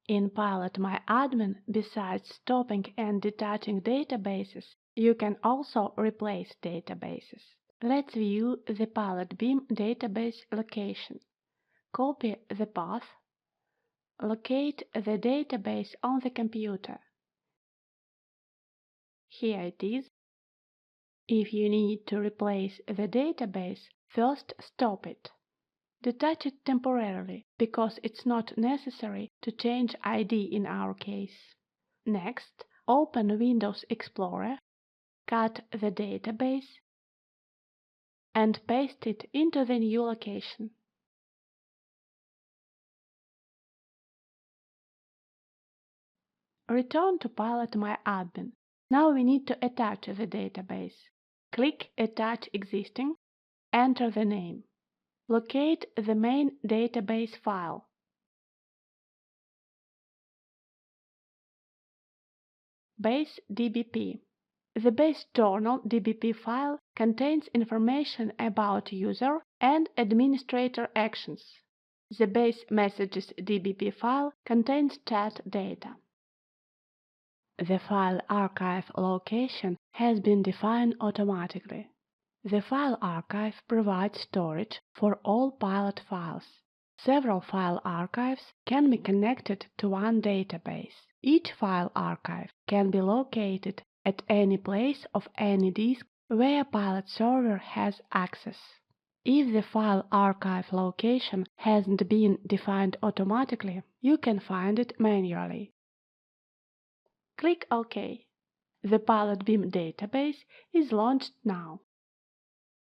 In PilotMyAdmin, besides stopping and detaching databases, you can also replace databases. Let's view the PilotBim database location. Copy the path. Locate the database on the computer. Here it is. If you need to replace the database, first stop it. Detach it temporarily, because it's not necessary to change ID in our case. Next, open Windows Explorer, cut the database, and paste it into the new location. Return to PilotMyAdmin. Now we need to attach the database. Click Attach Existing, enter the name. Locate the main database file. Base DBP. The base journal DBP file contains information about user and administrator actions. The base messages DBP file contains chat data. The file archive location has been defined automatically. The file archive provides storage for all Pilot files. Several file archives can be connected to one database. Each file archive can be located at any place of any disk where Pilot server has access. If the file archive location hasn't been defined automatically, you can find it manually. Click OK. The PilotBim database is launched now.